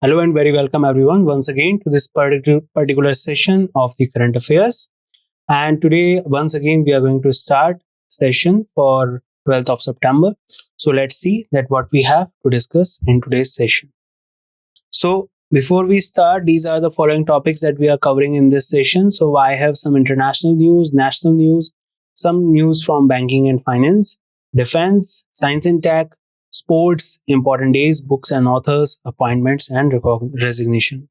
Hello and very welcome everyone once again to this particular session of the current affairs. And today, once again, we are going to start session for 12th of September. So let's see that what we have to discuss in today's session. So before we start, these are the following topics that we are covering in this session. So I have some international news, national news, some news from banking and finance, defense, science and tech, sports, important days, books and authors, appointments and resignation.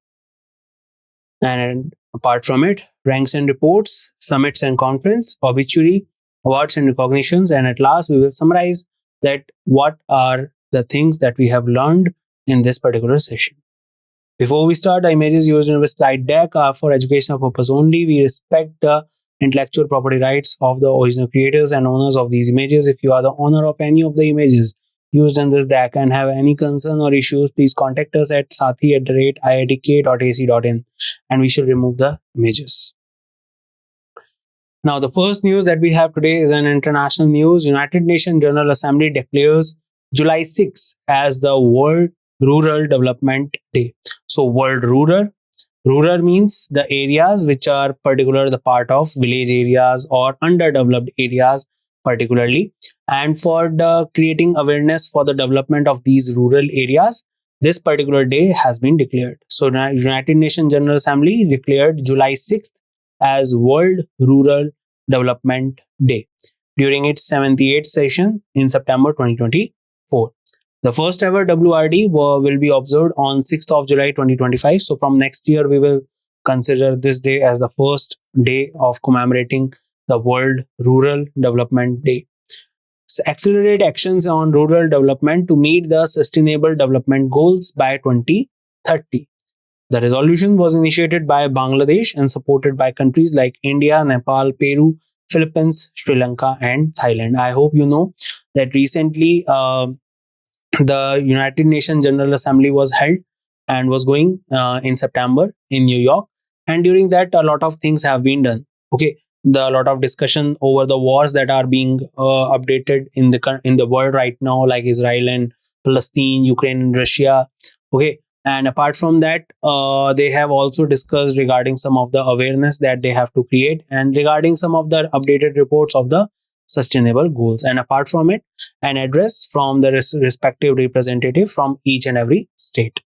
And apart from it, ranks and reports, summits and conference, obituary, awards and recognitions. And at last, we will summarize that what are the things that we have learned in this particular session. Before we start, the images used in the slide deck are for educational purpose only. We respect the intellectual property rights of the original creators and owners of these images. If you are the owner of any of the images used in this deck and have any concern or issues, please contact us at sathi@iitk.ac.in and we shall remove the images. Now, the first news that we have today is an international news. United Nations General Assembly declares July 6 as the World Rural Development Day. So World Rural means the areas which are particular the part of village areas or underdeveloped areas particularly. And for the creating awareness for the development of these rural areas, this particular day has been declared. So United Nations General Assembly declared July 6th as World Rural Development Day during its 78th session in September 2024. The first ever WRD will be observed on 6th of July 2025. So from next year, we will consider this day as the first day of commemorating the World Rural Development Day. So accelerate actions on rural development to meet the Sustainable Development Goals by 2030. The resolution was initiated by Bangladesh and supported by countries like India, Nepal, Peru, Philippines, Sri Lanka, and Thailand. I hope you know that recently the United Nations General Assembly was held and was going in September in New York. And during that, a lot of things have been done. Okay, a lot of discussion over the wars that are being updated in the world right now, like Israel and Palestine, Ukraine and Russia. Okay, and apart from that, they have also discussed regarding some of the awareness that they have to create and regarding some of the updated reports of the sustainable goals. And apart from it, an address from the respective representative from each and every state.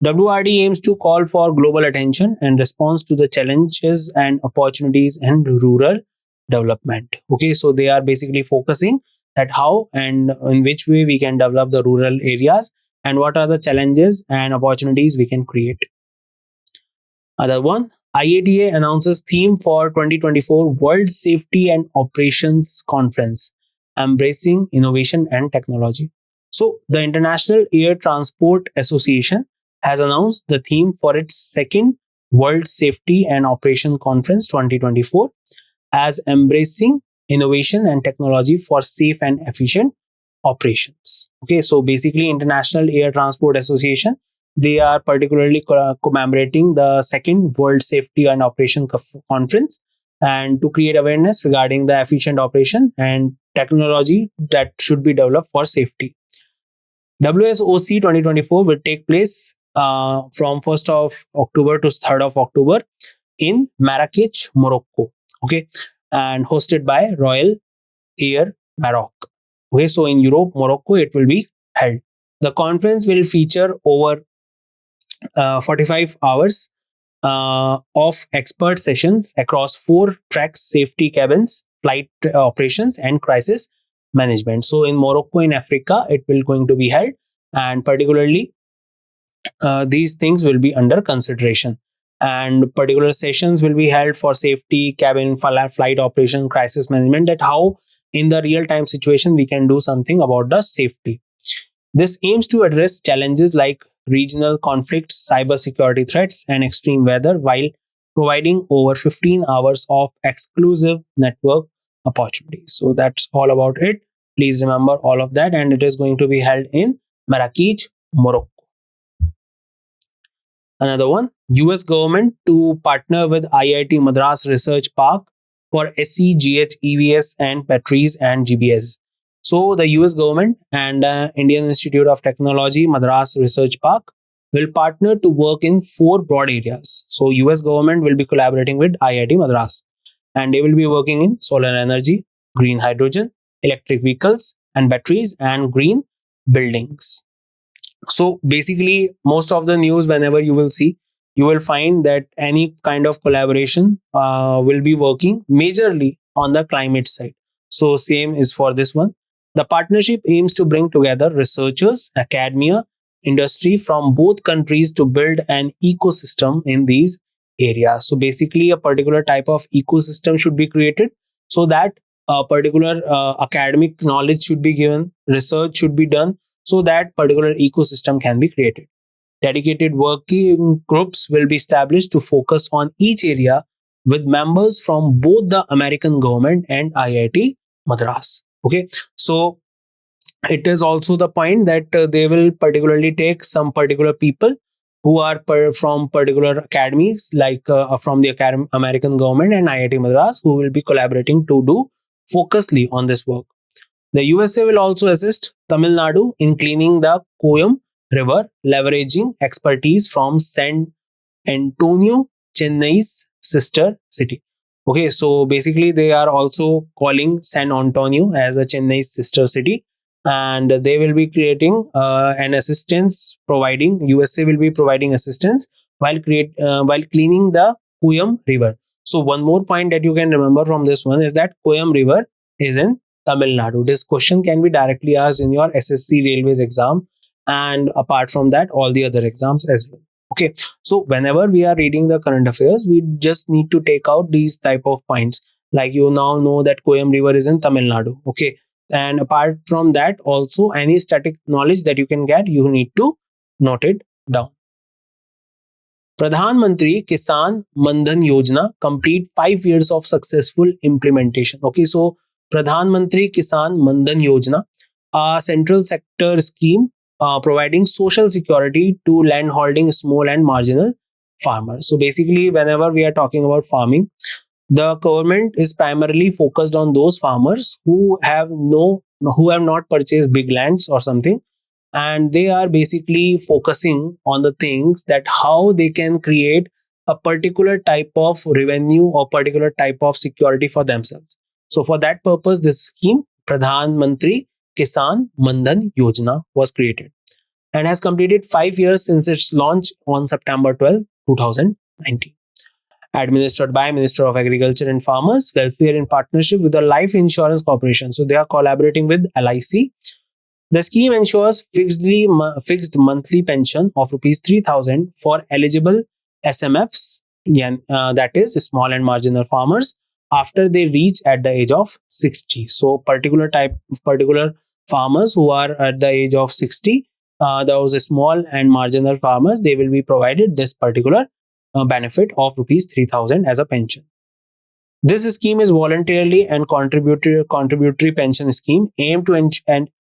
WRD aims to call for global attention and response to the challenges and opportunities in rural development. Okay, so they are basically focusing at how and in which way we can develop the rural areas and what are the challenges and opportunities we can create. Other one, IATA announces theme for 2024 World Safety and Operations Conference, Embracing Innovation and Technology. So, the International Air Transport Association has announced the theme for its second World Safety and Operation Conference 2024 as Embracing Innovation and Technology for Safe and Efficient Operations. Okay, so basically, International Air Transport Association, they are particularly commemorating the second World Safety and Operation Conference and to create awareness regarding the efficient operation and technology that should be developed for safety. WSOC 2024 will take place from 1st of October to 3rd of October in Marrakech, Morocco. Okay, and hosted by Royal Air Maroc. Okay, so in Europe, Morocco, it will be held. The conference will feature over 45 hours of expert sessions across 4 tracks: safety cabins, flight operations, and crisis management. So in Morocco, in Africa, it will going to be held, and particularly these things will be under consideration. And particular sessions will be held for safety, cabin, flight operation, crisis management. That how in the real time situation we can do something about the safety. This aims to address challenges like regional conflicts, cybersecurity threats, and extreme weather while providing over 15 hours of exclusive network opportunities. So that's all about it. Please remember all of that, and it is going to be held in Marrakech, Morocco. Another one, US government to partner with IIT Madras Research Park for SCGH, EVS, and batteries and GBS. So the US government and Indian Institute of Technology Madras Research Park will partner to work in four broad areas. So US government will be collaborating with IIT Madras, and they will be working in solar energy, green hydrogen, electric vehicles and batteries, and green buildings. So basically, most of the news, whenever you will see, you will find that any kind of collaboration will be working majorly on the climate side. So same is for this one. The partnership aims to bring together researchers, academia, industry from both countries to build an ecosystem in these areas. So basically, a particular type of ecosystem should be created so that a particular academic knowledge should be given, research should be done, so that particular ecosystem can be created. Dedicated working groups will be established to focus on each area with members from both the American government and IIT Madras. Okay, so it is also the point that they will particularly take some particular people who are from particular academies, like from the American government and IIT Madras, who will be collaborating to do focusedly on this work. The USA will also assist Tamil Nadu in cleaning the Koyam River, leveraging expertise from San Antonio, Chennai's sister city. Okay, so basically, they are also calling San Antonio as a Chennai's sister city, and they will be creating an assistance providing. USA will be providing assistance while cleaning the Koyam River. So one more point that you can remember from this one is that Koyam River is in Tamil Nadu. This question can be directly asked in your SSC Railways exam, and apart from that, all the other exams as well. Okay, so whenever we are reading the current affairs, we just need to take out these type of points. Like you now know that Koyam River is in Tamil Nadu. Okay, and apart from that, also any static knowledge that you can get, you need to note it down. Pradhan Mantri Kisan Mandhan Yojana complete 5 years of successful implementation. Okay, so Pradhan Mantri Kisan Mandhan Yojana, a central sector scheme providing social security to landholding small and marginal farmers. So basically, whenever we are talking about farming, the government is primarily focused on those farmers who have not purchased big lands or something, and they are basically focusing on the things that how they can create a particular type of revenue or particular type of security for themselves. So for that purpose, this scheme Pradhan Mantri Kisan Mandhan Yojana was created and has completed 5 years since its launch on September 12, 2019. Administered by Minister of Agriculture and Farmers Welfare in partnership with the Life Insurance Corporation. So they are collaborating with LIC. The scheme ensures fixed monthly pension of rupees 3,000 for eligible SMFs, that is small and marginal farmers, after they reach at the age of 60. So particular farmers who are at the age of 60, those small and marginal farmers, they will be provided this particular benefit of rupees 3,000 as a pension. This scheme is voluntarily and contributory pension scheme aimed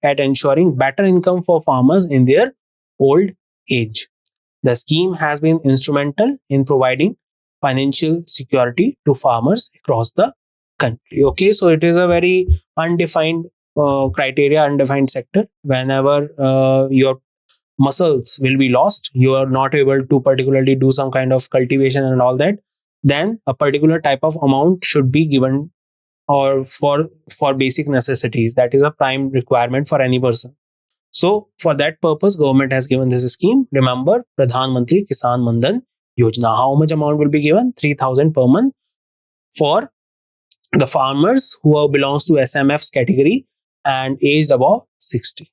at ensuring better income for farmers in their old age. The scheme has been instrumental in providing financial security to farmers across the country. Okay, so it is a very undefined criteria, undefined sector. Whenever your muscles will be lost, you are not able to particularly do some kind of cultivation and all that, then a particular type of amount should be given or for basic necessities. That is a prime requirement for any person. So for that purpose, government has given this scheme. Remember, Pradhan Mantri Kisan Mandhan Yojana. How much amount will be given? 3,000 per month for the farmers who belongs to SMF's category and aged above 60.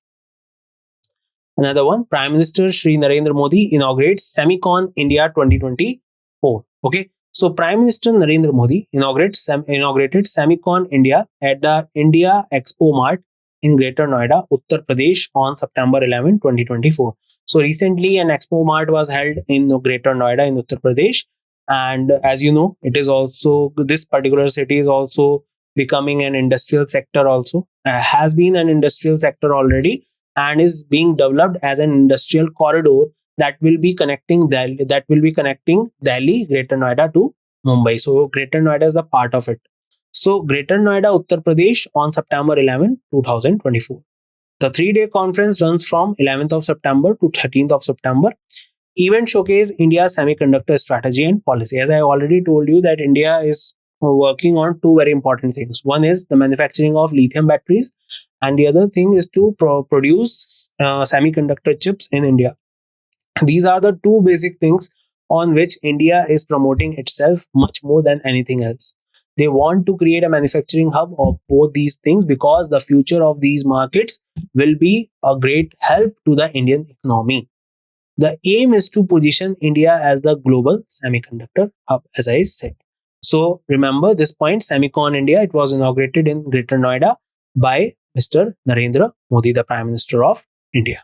Another one, Prime Minister Shri Narendra Modi inaugurates Semicon India 2024. Okay, so Prime Minister Narendra Modi inaugurated Semicon India at the India Expo Mart in Greater Noida, Uttar Pradesh on September 11, 2024. So recently an Expo Mart was held in Greater Noida in Uttar Pradesh. And as you know, it is also, this particular city is also becoming an industrial sector also, has been an industrial sector already, and is being developed as an industrial corridor that will be connecting Delhi, Greater Noida to Mumbai. So Greater Noida is a part of it. So Greater Noida, Uttar Pradesh on September 11, 2024. The 3-day conference runs from 11th of September to 13th of September. Event showcase India's semiconductor strategy and policy. As I already told you that India is working on two very important things. One is the manufacturing of lithium batteries, and the other thing is to produce semiconductor chips in India. These are the two basic things on which India is promoting itself much more than anything else. They want to create a manufacturing hub of both these things because the future of these markets will be a great help to the Indian economy. The aim is to position India as the global semiconductor hub, as I said. So remember this point, Semicon India, it was inaugurated in Greater Noida by Mr. Narendra Modi, the Prime Minister of India.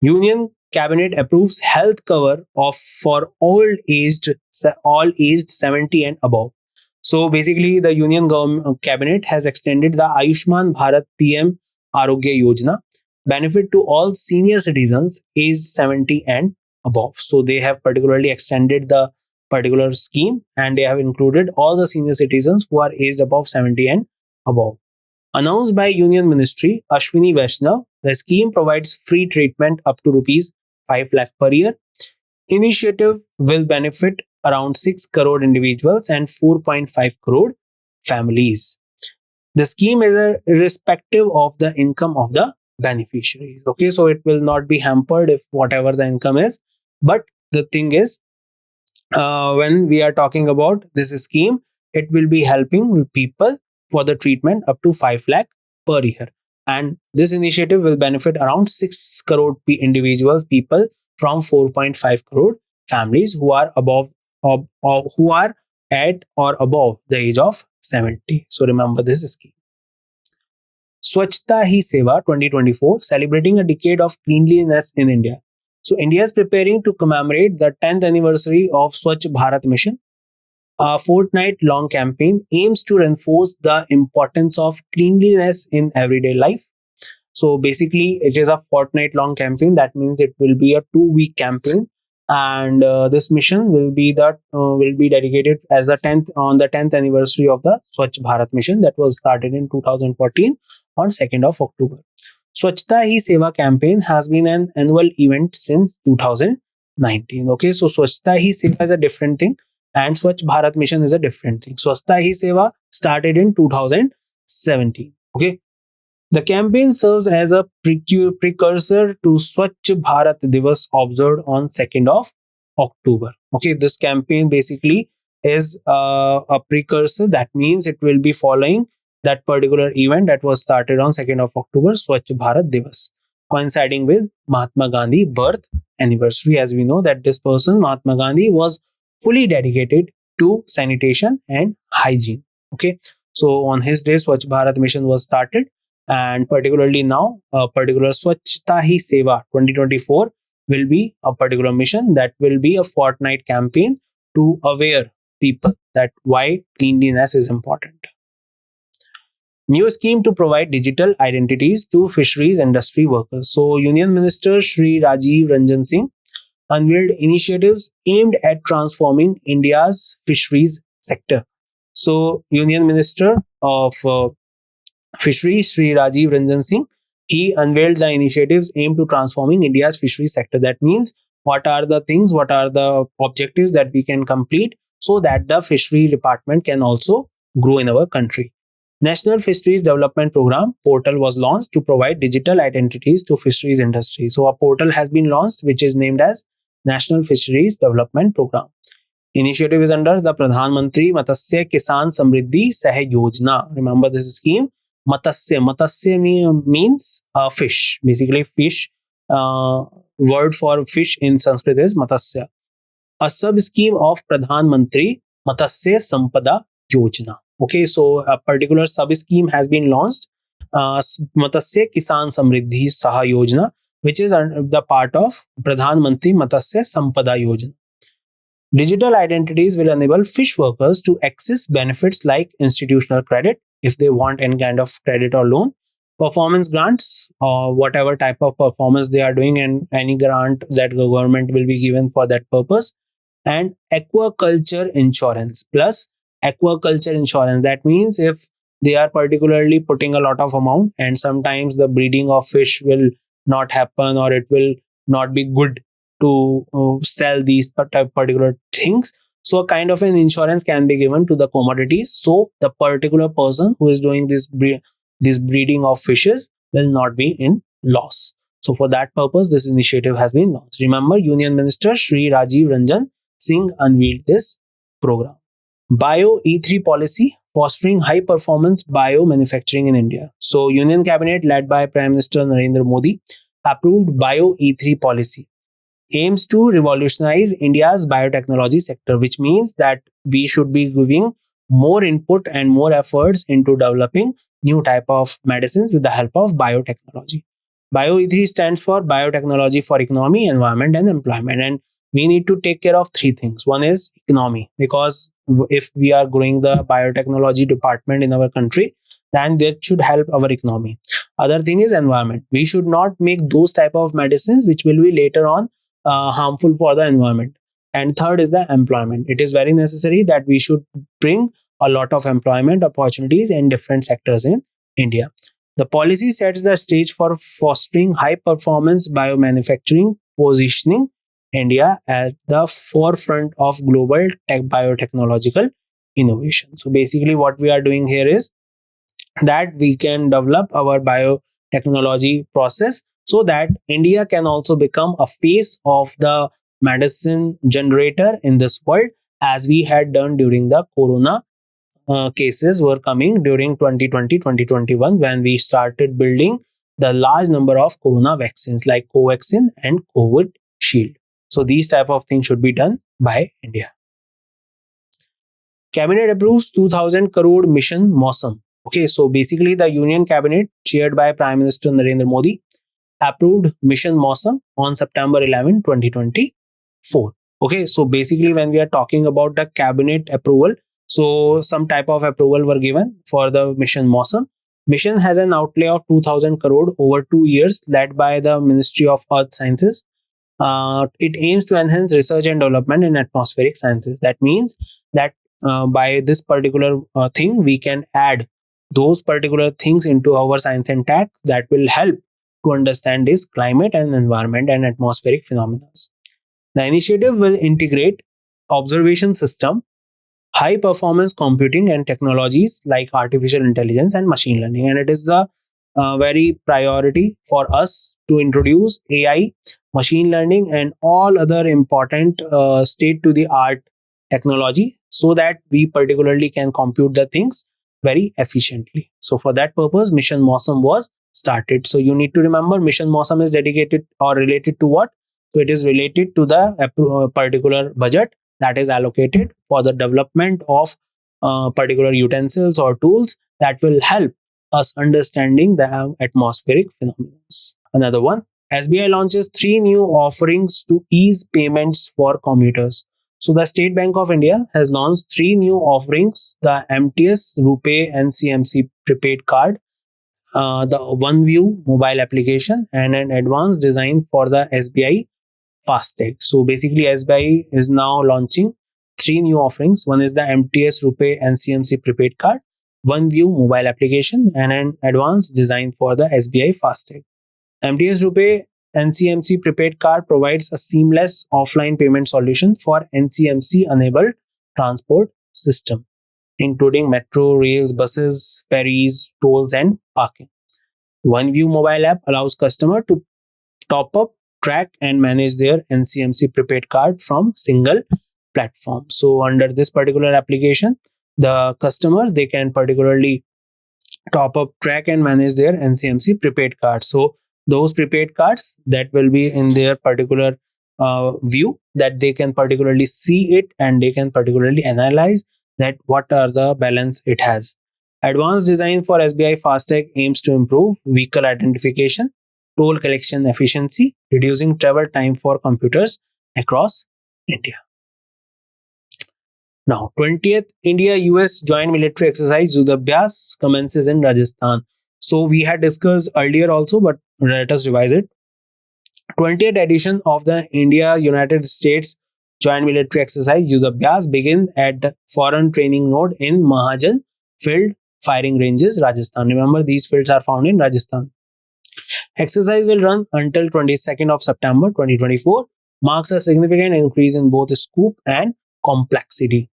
Union Cabinet approves health cover of for all aged 70 and above. So basically, the Union government cabinet has extended the Ayushman Bharat PM Arogya Yojana benefit to all senior citizens aged 70 and above. So they have particularly extended the particular scheme and they have included all the senior citizens who are aged above 70 and above. Announced by Union Ministry Ashwini Vaishnav, the scheme provides free treatment up to rupees 5 lakh per year. Initiative will benefit around 6 crore individuals and 4.5 crore families. The scheme is irrespective of the income of the beneficiaries. Okay, so it will not be hampered if whatever the income is. But the thing is, when we are talking about this scheme, it will be helping people for the treatment up to 5 lakh per year. And this initiative will benefit around 6 crore individual people from 4.5 crore families who are above or who are at or above the age of 70. So remember this scheme. Swachhta Hi Seva 2024, celebrating a decade of cleanliness in India. So India is preparing to commemorate the 10th anniversary of Swachh Bharat Mission. A fortnight-long campaign aims to reinforce the importance of cleanliness in everyday life. So basically, it is a fortnight-long campaign. That means it will be a 2-week campaign, and this mission will be dedicated as the 10th anniversary of the Swachh Bharat Mission that was started in 2014 on 2nd of October. Swachhta Hi Seva campaign has been an annual event since 2019. Okay, so Swachhta Hi Seva is a different thing and Swachh Bharat Mission is a different thing. Swachhta Hi Seva started in 2017. Okay, the campaign serves as a precursor to Swachh Bharat Divas observed on 2nd of October. Okay, this campaign basically is a precursor. That means it will be following that particular event that was started on 2nd of October, Swachh Bharat Divas, coinciding with Mahatma Gandhi birth anniversary. As we know that this person, Mahatma Gandhi, was fully dedicated to sanitation and hygiene. Okay, so on his day, Swachh Bharat Mission was started, and particularly now, a particular Swachhta Hi Seva 2024 will be a particular mission that will be a fortnight campaign to aware people that why cleanliness is important. New scheme to provide digital identities to fisheries industry workers. So, Union Minister Shri Rajiv Ranjan Singh unveiled initiatives aimed at transforming India's fisheries sector. So, Union Minister of Fisheries Shri Rajiv Ranjan Singh, he unveiled the initiatives aimed to transforming India's fisheries sector. That means what are the things, what are the objectives that we can complete so that the fishery department can also grow in our country. National Fisheries Development Program portal was launched to provide digital identities to fisheries industry. So a portal has been launched which is named as National Fisheries Development Program. Initiative is under the Pradhan Mantri Matsya Kisan Samriddhi Sah Yojana. Remember this scheme. Matsya means fish. Basically fish. Word for fish in Sanskrit is Matsya. A sub scheme of Pradhan Mantri Matsya Sampada Yojana. Okay, so a particular sub scheme has been launched, Matsya Kisan Samriddhi Saha Yojana, which is the part of Pradhan Mantri Matsya Sampada Yojana. Digital identities will enable fish workers to access benefits like institutional credit if they want any kind of credit or loan, performance grants or whatever type of performance they are doing, and any grant that the government will be given for that purpose, and aquaculture insurance plus aquaculture insurance. That means if they are particularly putting a lot of amount and sometimes the breeding of fish will not happen or it will not be good to sell these particular things. So a kind of an insurance can be given to the commodities, so the particular person who is doing this breeding of fishes will not be in loss. So for that purpose, this initiative has been launched. Remember, Union Minister Shri Rajiv Ranjan Singh unveiled this program. Bio E3 policy fostering high performance bio manufacturing in India. So Union Cabinet led by Prime Minister Narendra Modi approved Bio E3 policy, aims to revolutionize India's biotechnology sector, which means that we should be giving more input and more efforts into developing new type of medicines with the help of biotechnology. BioE3 stands for Biotechnology for Economy, Environment and Employment. And we need to take care of three things. One is economy, because if we are growing the biotechnology department in our country, then that should help our economy. Other thing is environment. We should not make those type of medicines which will be later on harmful for the environment. And third is the employment. It is very necessary that we should bring a lot of employment opportunities in different sectors in India. The policy sets the stage for fostering high performance biomanufacturing, positioning India at the forefront of global biotechnological innovation. So basically what we are doing here is that we can develop our biotechnology process so that India can also become a face of the medicine generator in this world, as we had done during the corona cases were coming during 2020-2021, when we started building the large number of corona vaccines like Covaxin and COVID Shield. So these type of things should be done by India. Cabinet approves 2000 crore mission Mausam. Okay, so basically the Union Cabinet chaired by Prime Minister Narendra Modi approved Mission Mausam on September 11, 2024. Okay, so basically when we are talking about the cabinet approval, so some type of approval were given for the Mission Mausam. Mission has an outlay of 2000 crore over 2 years, led by the Ministry of Earth Sciences. It aims to enhance research and development in atmospheric sciences. That means that by this particular thing, we can add those particular things into our science and tech that will help to understand this climate and environment and atmospheric phenomena. The initiative will integrate observation system, high performance computing and technologies like artificial intelligence and machine learning. And it is the very priority for us to introduce AI, machine learning and all other important state to the art technology, so that we particularly can compute the things very efficiently. So for that purpose, Mission Mausam was started. So you need to remember, Mission Mausam is dedicated or related to what? So it is related to the particular budget that is allocated for the development of particular utensils or tools that will help us understanding the atmospheric phenomena. Another one, SBI launches 3 new offerings to ease payments for commuters. So the State Bank of India has launched 3 new offerings: the MTS, RuPay and CMC prepaid card, the OneView mobile application, and an advanced design for the SBI FASTag. So basically, SBI is now launching 3 new offerings. One is the MTS, RuPay and CMC prepaid card, OneView mobile application, and an advanced design for the SBI FASTag. MTS, RuPay NCMC prepaid card provides a seamless offline payment solution for NCMC enabled transport system, including metro, rails, buses, ferries, tolls and parking. OneView mobile app allows customer to top up, track and manage their NCMC prepaid card from single platform. So under this particular application, the customer, they can particularly top up, track and manage their NCMC prepaid card. So those prepaid cards that will be in their particular view, that they can particularly see it and they can particularly analyze that what are the balance it has. Advanced design for SBI FASTag aims to improve vehicle identification, toll collection efficiency, reducing travel time for computers across India. Now, 20th India-US joint military exercise Yudhabhyas commences in Rajasthan. So we had discussed earlier also, but let us revise it. 20th edition of the India-United States joint military exercise Yudhabhyas begin at the foreign training node in Mahajan Field Firing Ranges, Rajasthan. Remember, these fields are found in Rajasthan. Exercise will run until 22nd of September 2024. marks a significant increase in both scope and complexity.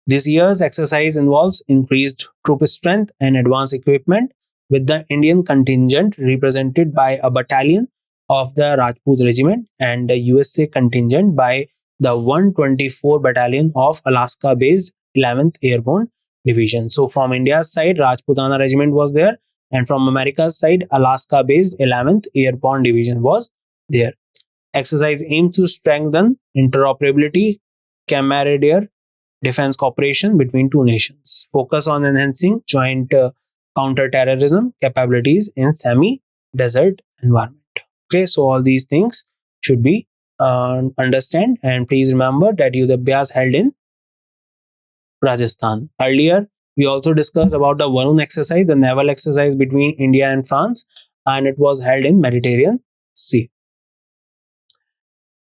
This year's exercise involves increased troop strength and advanced equipment, with the Indian contingent represented by a battalion of the Rajput Regiment and the USA contingent by the 124 Battalion of Alaska based 11th Airborne Division. So, from India's side, Rajputana Regiment was there, and from America's side, Alaska based 11th Airborne Division was there. Exercise aims to strengthen interoperability, camaraderie, defense cooperation between two nations. Focus on enhancing joint counter-terrorism capabilities in semi-desert environment. Okay, so all these things should be understand, and please remember that Yudh Abhyas held in Rajasthan. Earlier, we also discussed about the Varun exercise, the naval exercise between India and France, and it was held in Mediterranean Sea.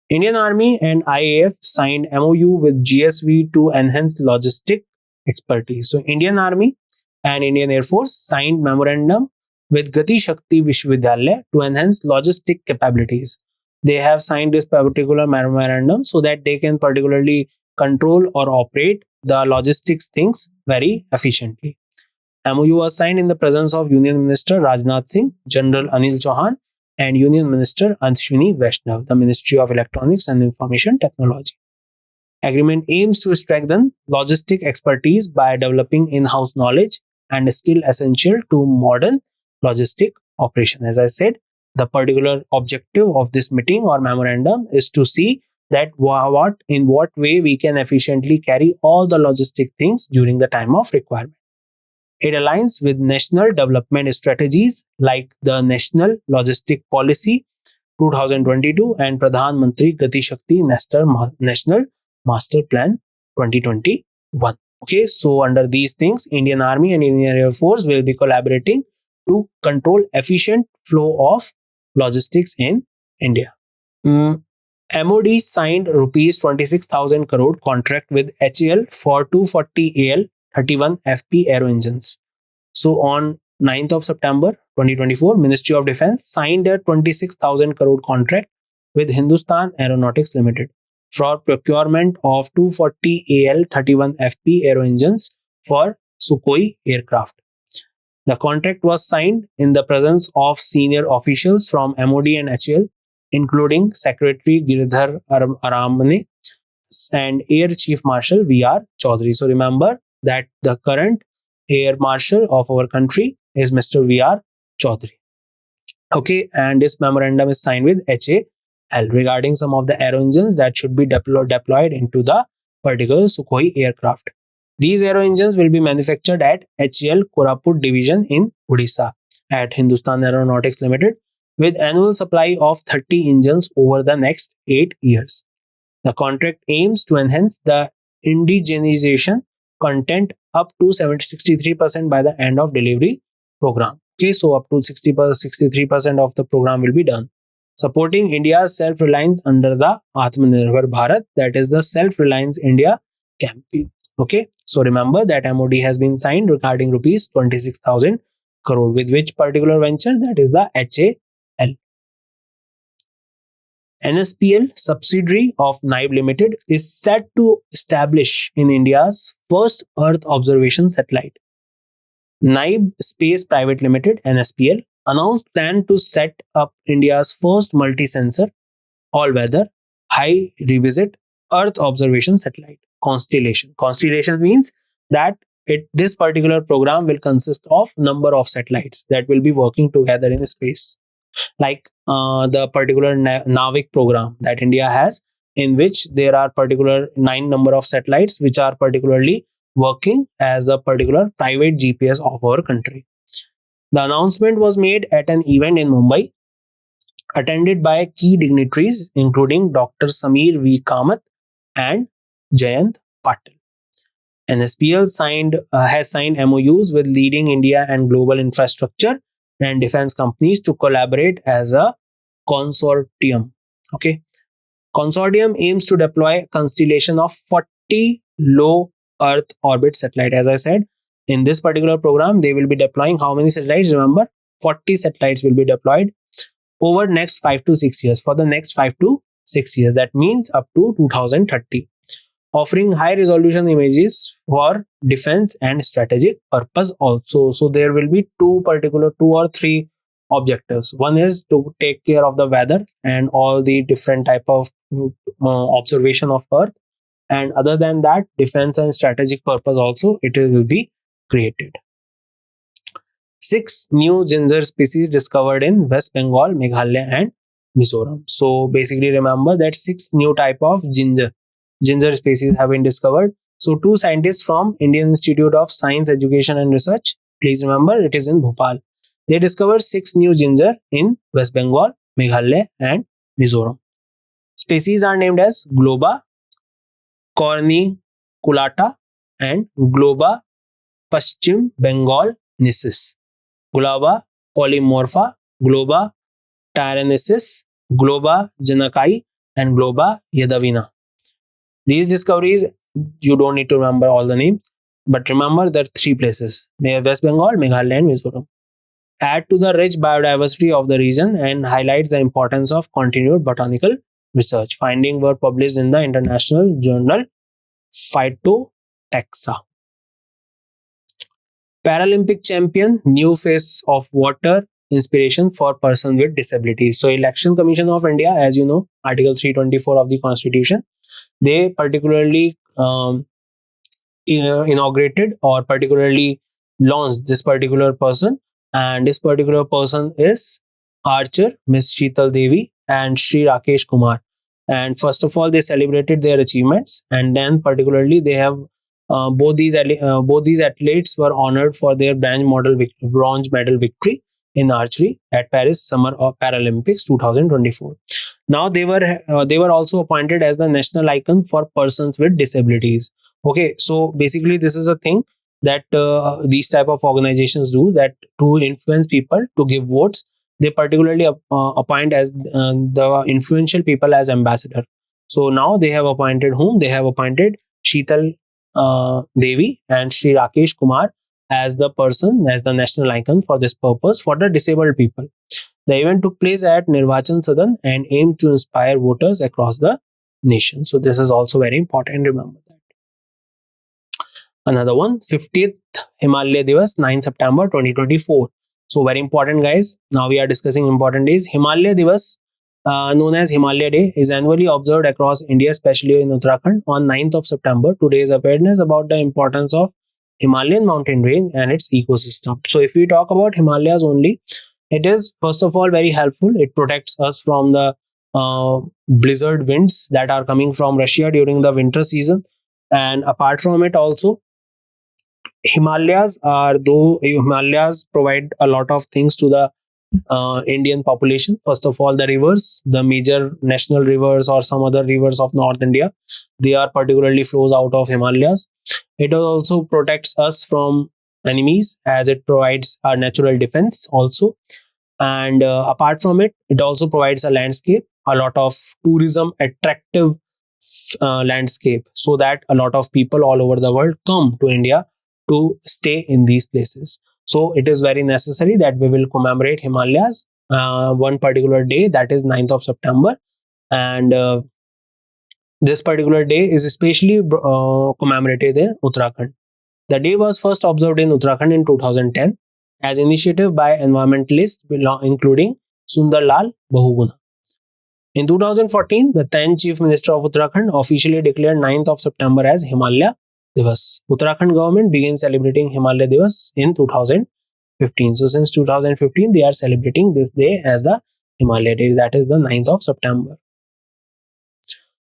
Indian Army and IAF signed MOU with GSV to enhance logistic expertise. So, Indian Army and Indian Air Force signed memorandum with Gati Shakti Vishwavidyalaya to enhance logistic capabilities. They have signed this particular memorandum so that they can particularly control or operate the logistics things very efficiently. MOU was signed in the presence of Union Minister Rajnath Singh, General Anil Chauhan, and Union Minister Ashwini Vaishnav, the Ministry of Electronics and Information Technology. Agreement aims to strengthen logistic expertise by developing in-house knowledge and skill essential to modern logistic operation. As I said, the particular objective of this meeting or memorandum is to see that in what way we can efficiently carry all the logistic things during the time of requirement. It aligns with national development strategies like the National Logistic Policy 2022 and Pradhan Mantri Gati Shakti National Master Plan 2021. Okay, so under these things, Indian Army and Indian Air Force will be collaborating to control efficient flow of logistics in India. MOD signed rupees 26,000 crore contract with HAL for 240 AL 31 FP aero engines. So on 9th of September 2024, Ministry of Defense signed a 26,000 crore contract with Hindustan Aeronautics Limited for procurement of 240 AL 31 FP aero engines for Sukhoi aircraft. The contract was signed in the presence of senior officials from MOD and HAL, including Secretary Giridhar Aramane and Air Chief Marshal VR Chaudhary. So remember that the current Air Marshal of our country is Mr. VR Chaudhary. Okay, and this memorandum is signed with HAL regarding some of the aero engines that should be deployed into the particular Sukhoi aircraft. These aero engines will be manufactured at HAL Koraput Division in Odisha at Hindustan Aeronautics Limited with annual supply of 30 engines over the next 8 years. The contract aims to enhance the indigenization content up to 63% by the end of delivery program. Okay, so up to 63% of the program will be done. Supporting India's self-reliance under the Atmanirbhar Bharat, that is the Self-Reliance India campaign. Okay, so remember that MOD has been signed regarding rupees 26,000 crore with which particular venture, that is the HAL. NSPL subsidiary of NIBE Limited is set to establish in India's first Earth observation satellite. NIBE Space Private Limited (NSPL) announced plan to set up India's first multi-sensor, all-weather, high revisit Earth observation satellite. Constellation. Constellation means that this particular program will consist of number of satellites that will be working together in space, like the particular Navik program that India has, in which there are particular 9 number of satellites which are particularly working as a particular private GPS of our country. The announcement was made at an event in Mumbai, attended by key dignitaries including Dr. Samir V. Kamath and Jayant Patil. NSPL has signed MOUs with leading India and global infrastructure and defense companies to collaborate as a consortium. Okay, consortium aims to deploy a constellation of 40 low Earth orbit satellite. As I said, in this particular program, they will be deploying how many satellites? Remember, 40 satellites will be deployed over next 5 to 6 years. For the next 5 to 6 years. That means up to 2030, offering high resolution images for defense and strategic purpose also. So there will be two or three objectives. One is to take care of the weather and all the different type of observation of Earth, and other than that, defense and strategic purpose also it will be created. Six new ginger species discovered in West Bengal, Meghalaya, and Mizoram. So basically, remember that six new type of ginger species have been discovered. So two scientists from Indian Institute of Science, Education and Research, please remember it is in Bhopal. They discovered six new ginger in West Bengal, Meghalaya, and Mizoram. Species are named as Globa corniculata and Globa Paschim Bengal nisis, Globa polymorpha, Globa tyranensis, Globa janakai, and Globa yadavina. These discoveries, you don't need to remember all the names, but remember the three places: West Bengal, Meghalaya, and Mizoram. Add to the rich biodiversity of the region and highlights the importance of continued botanical research. Findings were published in the international journal Phytotaxa. Paralympic champion, new face of water, inspiration for persons with disabilities. So Election Commission of India, as you know, Article 324 of the Constitution, they particularly inaugurated or particularly launched this particular person, and this particular person is archer Miss Sheetal Devi and Sri Rakesh Kumar. And first of all, they celebrated their achievements, and then particularly they have both these athletes were honored for their bronze medal victory in archery at Paris Summer Paralympics 2024. Now they were also appointed as the national icon for persons with disabilities. Okay, so basically this is a thing that these type of organizations do, that to influence people to give votes, they particularly appoint as the influential people as ambassador. So now they have appointed whom? They have appointed Sheetal Devi and Sri Rakesh Kumar as the national icon for this purpose for the disabled people. The event took place at Nirvachan Sadan and aimed to inspire voters across the nation. So this is also very important. Remember that. Another one, 50th Himalaya Divas, 9 September 2024. So very important, guys. Now we are discussing important days. Himalaya Divas, known as Himalaya Day, is annually observed across India, especially in Uttarakhand, on 9th of September to raise awareness about the importance of Himalayan mountain range and its ecosystem. So if we talk about Himalayas only, it is first of all very helpful. It protects us from the blizzard winds that are coming from Russia during the winter season. And apart from it also, Himalayas provide a lot of things to the Indian population. First of all, the rivers, the major national rivers or some other rivers of North India, they are particularly flows out of Himalayas. It also protects us from enemies as it provides a natural defense also. And apart from it, it also provides a landscape, a lot of tourism attractive landscape, so that a lot of people all over the world come to India to stay in these places. So it is very necessary that we will commemorate Himalayas one particular day, that is 9th of September. And this particular day is especially commemorated in Uttarakhand. The day was first observed in Uttarakhand in 2010 as initiative by environmentalists including Sundarlal Bahuguna. In 2014, the then Chief Minister of Uttarakhand officially declared 9th of September as Himalaya Divas. Uttarakhand government began celebrating Himalaya Divas in 2015. So since 2015, they are celebrating this day as the Himalaya Day, that is the 9th of September.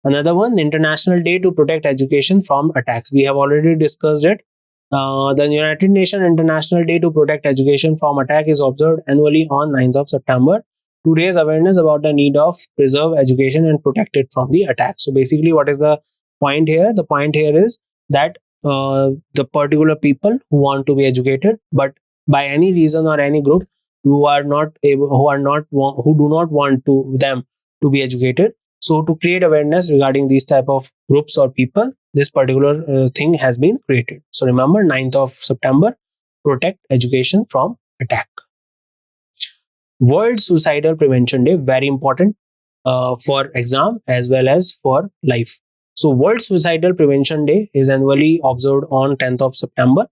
Another one, International Day to Protect Education from Attacks. We have already discussed it. The United Nations International Day to Protect Education from Attack is observed annually on 9th of September to raise awareness about the need of preserve education and protect it from the attack. So basically, what is the point here? The point here is that the particular people who want to be educated, but by any reason or any group who do not want them to be educated. So to create awareness regarding these type of groups or people, this particular thing has been created. So remember, 9th of September, protect education from attack. World Suicidal Prevention Day, very important. for exam as well as for life. So World Suicidal Prevention Day is annually observed on 10th of September.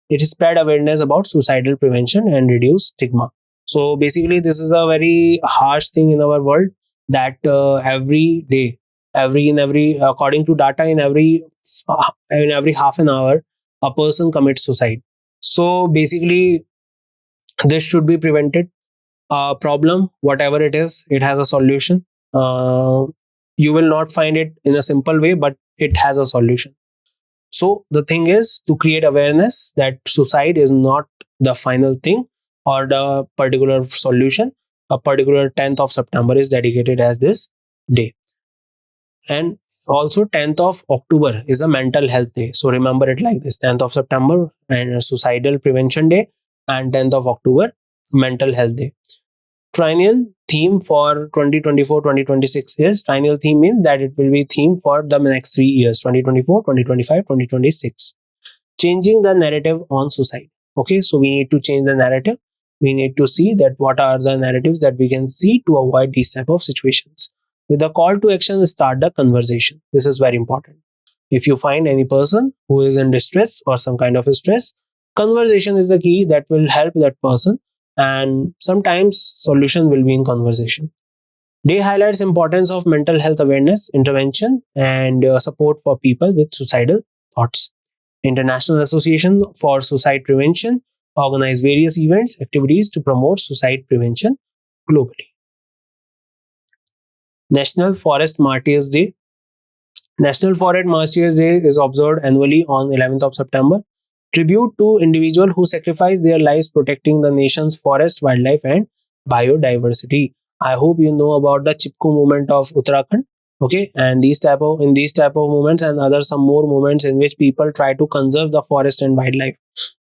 It spread awareness about suicidal prevention and reduce stigma. So basically, this is a very harsh thing in our world that every day, every according to data, in every half an hour, a person commits suicide. So basically, this should be prevented. A problem, whatever it is, it has a solution. Uh, you will not find it in a simple way, but it has a solution. So the thing is to create awareness that suicide is not the final thing or the particular solution. A particular 10th of September is dedicated as this day. And also 10th of October is a mental health day. So remember it like this: 10th of September and suicidal prevention day, and 10th of October mental health day. Triennial theme for 2024-2026 is, triennial theme means that it will be theme for the next 3 years: 2024, 2025, 2026. Changing the narrative on suicide. Okay, so we need to change the narrative. We need to see that what are the narratives that we can see to avoid these type of situations. With the call to action, start the conversation. This is very important. If you find any person who is in distress or some kind of stress, conversation is the key that will help that person, and sometimes solution will be in conversation. Day highlights importance of mental health awareness, intervention, and support for people with suicidal thoughts. International Association for Suicide Prevention organize various events, activities to promote suicide prevention globally. National Forest Martyrs Day. National Forest Martyrs Day is observed annually on 11th of September. Tribute to individuals who sacrifice their lives protecting the nation's forest, wildlife, and biodiversity. I hope you know about the Chipko movement of Uttarakhand. Okay, and these type of movements and other some more movements in which people try to conserve the forest and wildlife.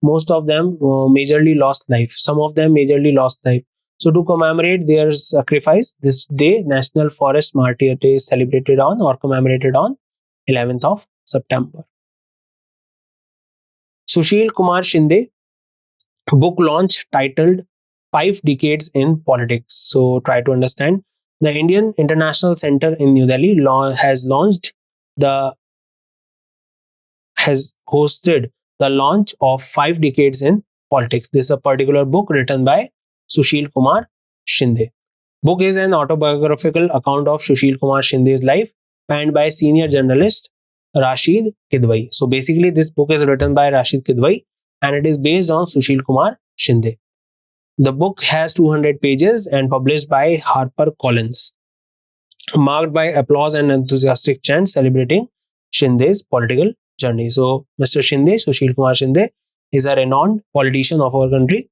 Most of them majorly lost life. Some of them majorly lost life. So to commemorate their sacrifice, this day, National Forest Martyr Day, is celebrated on or commemorated on 11th of September. Sushil Kumar Shinde book launch titled 5 Decades in Politics. So try to understand. The Indian International Center in New Delhi has launched the has hosted the launch of 5 Decades in Politics. This is a particular book written by Sushil Kumar Shinde. Book is an autobiographical account of Sushil Kumar Shinde's life and by senior journalist Rashid Kidwai. So basically, this book is written by Rashid Kidwai and it is based on Sushil Kumar Shinde. The book has 200 pages and published by HarperCollins, marked by applause and enthusiastic chants celebrating Shinde's political journey. So, Mr. Shinde, Sushil Kumar Shinde, is a renowned politician of our country,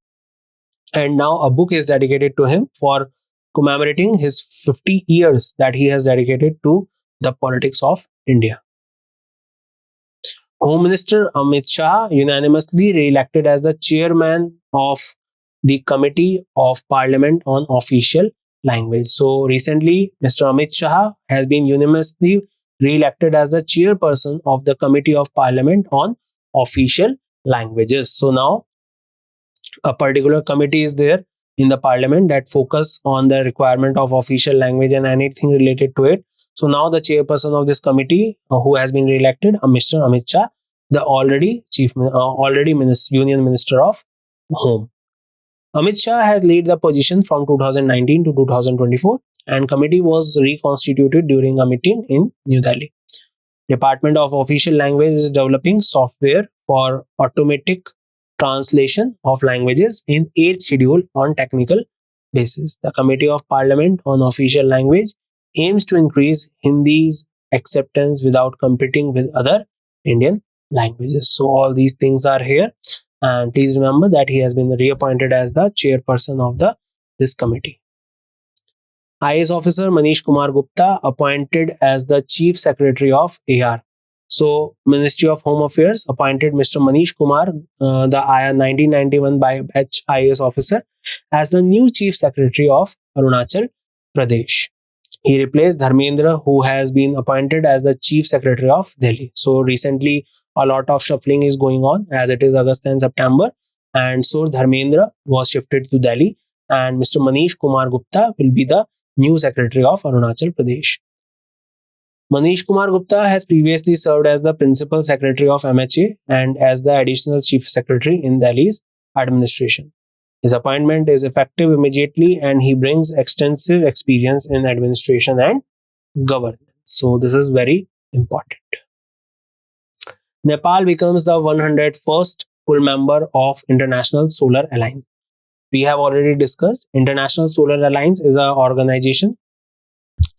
and now a book is dedicated to him for commemorating his 50 years that he has dedicated to the politics of India. Home Minister Amit Shah unanimously re-elected as the chairman of the Committee of Parliament on Official Language. So recently, Mr. Amit Shah has been unanimously re-elected as the chairperson of the Committee of Parliament on Official Languages. So now a particular committee is there in the parliament that focus on the requirement of official language and anything related to it. So now the chairperson of this committee, who has been re-elected, Mr. Amit Shah, the Union Minister of Home. Amit Shah has led the position from 2019 to 2024, and committee was reconstituted during a meeting in New Delhi. Department of Official Language is developing software for automatic translation of languages in 8th schedule on technical basis. The Committee of Parliament on Official Language aims to increase Hindi's acceptance without competing with other Indian languages. So all these things are here, and please remember that he has been reappointed as the chairperson of this committee. IAS officer Manish Kumar Gupta appointed as the Chief Secretary of AR. So, Ministry of Home Affairs appointed Mr. Manish Kumar, the 1991 batch IAS officer, as the new Chief Secretary of Arunachal Pradesh. He replaced Dharmendra, who has been appointed as the Chief Secretary of Delhi. So, recently, a lot of shuffling is going on as it is August and September. And so, Dharmendra was shifted to Delhi, and Mr. Manish Kumar Gupta will be the new Secretary of Arunachal Pradesh. Manish Kumar Gupta has previously served as the Principal Secretary of MHA and as the Additional Chief Secretary in Delhi's administration. His appointment is effective immediately and he brings extensive experience in administration and governance. So, this is very important. Nepal becomes the 101st full member of International Solar Alliance. We have already discussed International Solar Alliance is an organization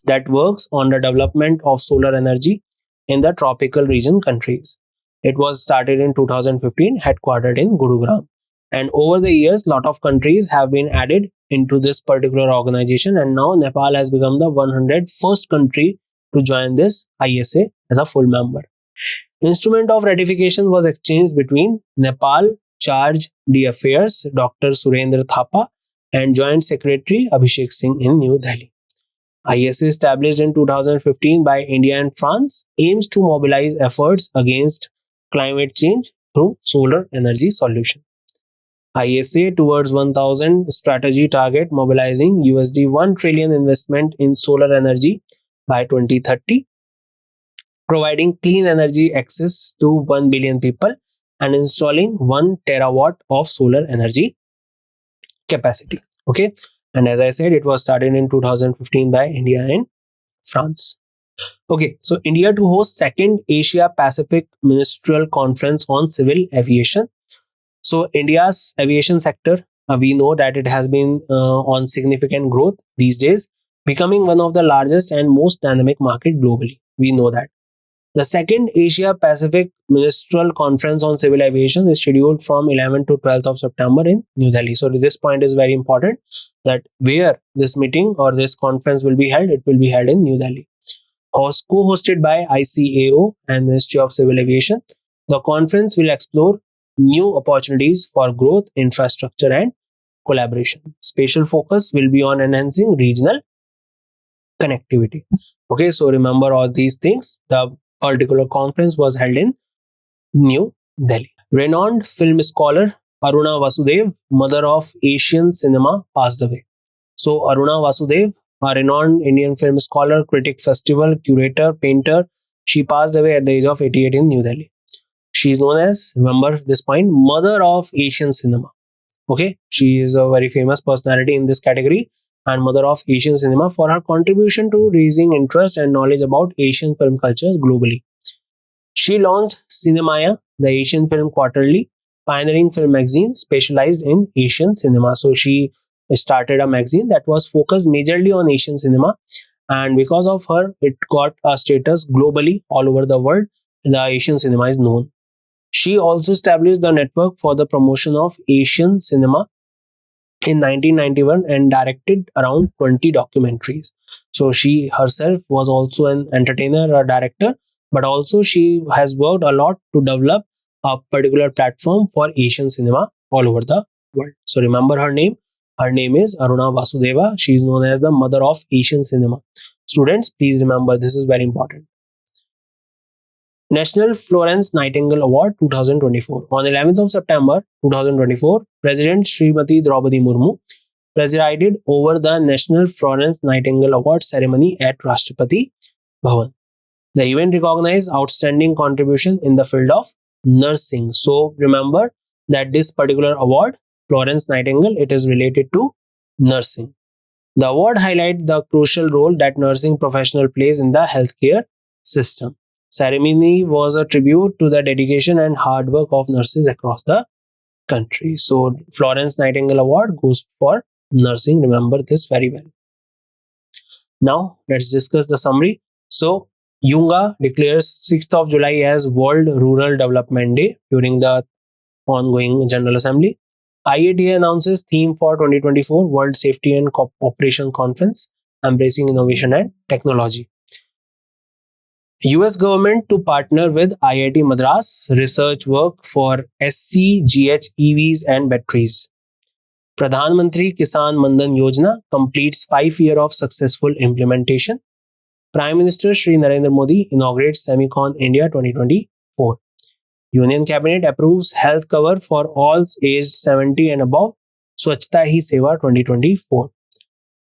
that works on the development of solar energy in the tropical region countries. It was started in 2015, headquartered in Gurugram. And over the years, lot of countries have been added into this particular organization, and now Nepal has become the 101st country to join this ISA as a full member. Instrument of ratification was exchanged between Nepal Charge d'Affaires Dr. Surendra Thapa and Joint Secretary Abhishek Singh in New Delhi. ISA, established in 2015 by India and France, aims to mobilize efforts against climate change through solar energy solution. ISA towards 1000 strategy target mobilizing USD 1 trillion investment in solar energy by 2030, providing clean energy access to 1 billion people and installing 1 terawatt of solar energy capacity. Okay. And as I said, it was started in 2015 by India and France. Okay, so India to host second Asia Pacific Ministerial Conference on Civil Aviation. So India's aviation sector, we know that it has been on significant growth these days, becoming one of the largest and most dynamic market globally. We know that. The second Asia Pacific Ministerial Conference on Civil Aviation is scheduled from 11th to 12th of September in New Delhi. So this point is very important, that where this meeting or this conference will be held, it will be held in New Delhi. Co-hosted by ICAO and Ministry of Civil Aviation, the conference will explore new opportunities for growth, infrastructure and collaboration. Special focus will be on enhancing regional connectivity. Okay, so remember all these things. The particular conference was held in New Delhi. Renowned film scholar Aruna Vasudev, mother of Asian cinema, passed away. So Aruna Vasudev, a renowned Indian film scholar, critic, festival curator, painter, she passed away at the age of 88 in New Delhi. She is known as, remember this point, mother of Asian cinema. Okay, she is a very famous personality in this category and mother of Asian cinema for her contribution to raising interest and knowledge about Asian film cultures globally. She launched Cinemaya, the Asian Film Quarterly, pioneering film magazine specialized in Asian cinema. So she started a magazine that was focused majorly on Asian cinema, and because of her, it got a status globally all over the world. The Asian cinema is known. She also established the network for the promotion of Asian cinema in 1991 and directed around 20 documentaries. So she herself was also an entertainer, a director, but also she has worked a lot to develop a particular platform for Asian cinema all over the world. So remember her name. Her name is Aruna Vasudeva. She is known as the mother of Asian cinema. Students, please remember, this is very important. National Florence Nightingale Award 2024. On 11th of September 2024, President Srimati Draupadi Murmu presided over the National Florence Nightingale Award ceremony at Rashtrapati Bhavan. The event recognized outstanding contribution in the field of nursing. So remember that this particular award, Florence Nightingale, it is related to nursing. The award highlights the crucial role that nursing professional plays in the healthcare system. Ceremony was a tribute to the dedication and hard work of nurses across the country. So Florence Nightingale Award goes for nursing. Remember this very well. Now let's discuss the summary. So Yunga declares 6th of July as World Rural Development Day during the ongoing General Assembly. IATA announces theme for 2024 World Safety and Cooperation Conference, Embracing Innovation and Technology. US government to partner with IIT Madras research work for SCGH EVs and batteries. Pradhan Mantri Kisan Mandan Yojana completes 5 years of successful implementation. Prime Minister Shri Narendra Modi inaugurates Semicon India 2024. Union Cabinet approves health cover for all aged 70 and above. Swachhta Hi Seva 2024.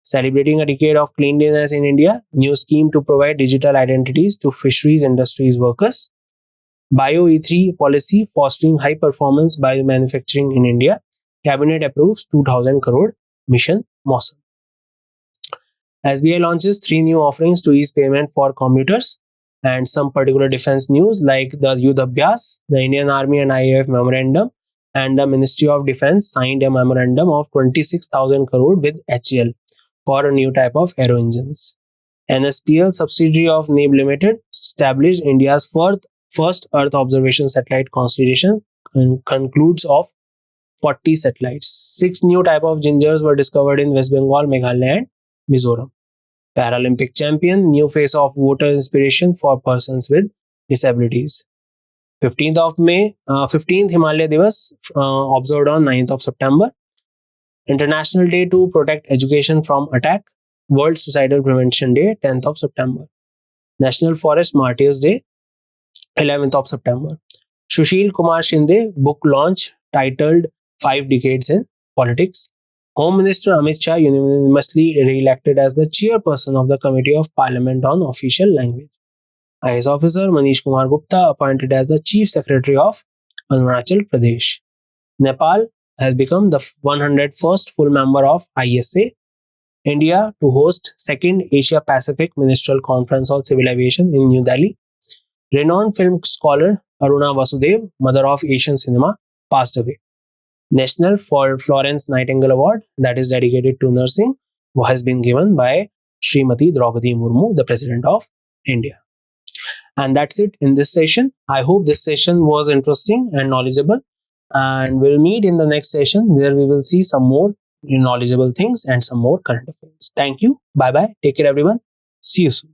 Celebrating a decade of cleanliness in India, new scheme to provide digital identities to fisheries industries workers. Bio E3 policy fostering high performance biomanufacturing in India. Cabinet approves 2000 crore mission Mosam. SBI launches three new offerings to ease payment for commuters, and some particular defense news like the Yudh Abhyas, the Indian Army and IAF memorandum, and the Ministry of Defense signed a memorandum of 26,000 crore with HAL for a new type of aero engines. NSPL, subsidiary of NAB Limited, established India's first Earth observation satellite constellation and concludes of 40 satellites. Six new type of gingers were discovered in West Bengal, Meghalaya, and Mizoram. Paralympic champion, new face of voter inspiration for persons with disabilities. 15th of May, 15th Himalaya Divas observed on 9th of September. International Day to Protect Education from Attack. World Suicidal Prevention Day, 10th of September. National Forest Martyrs Day, 11th of September. Sushil Kumar Shinde book launch titled 5 Decades in Politics. Home Minister Amit Shah unanimously re-elected as the chairperson of the Committee of Parliament on Official Language. IAS officer Manish Kumar Gupta appointed as the Chief Secretary of Arunachal Pradesh. Nepal has become the 101st full member of ISA. India to host second Asia Pacific Ministerial Conference on Civil Aviation in New Delhi. Renowned film scholar Aruna Vasudev, mother of Asian cinema, passed away. National Florence Nightingale Award, that is dedicated to nursing, has been given by Srimati Draupadi Murmu, the President of India. And that's it in this session. I hope this session was interesting and knowledgeable. And we'll meet in the next session where we will see some more knowledgeable things and some more current affairs. Thank you. Bye bye. Take care, everyone. See you soon.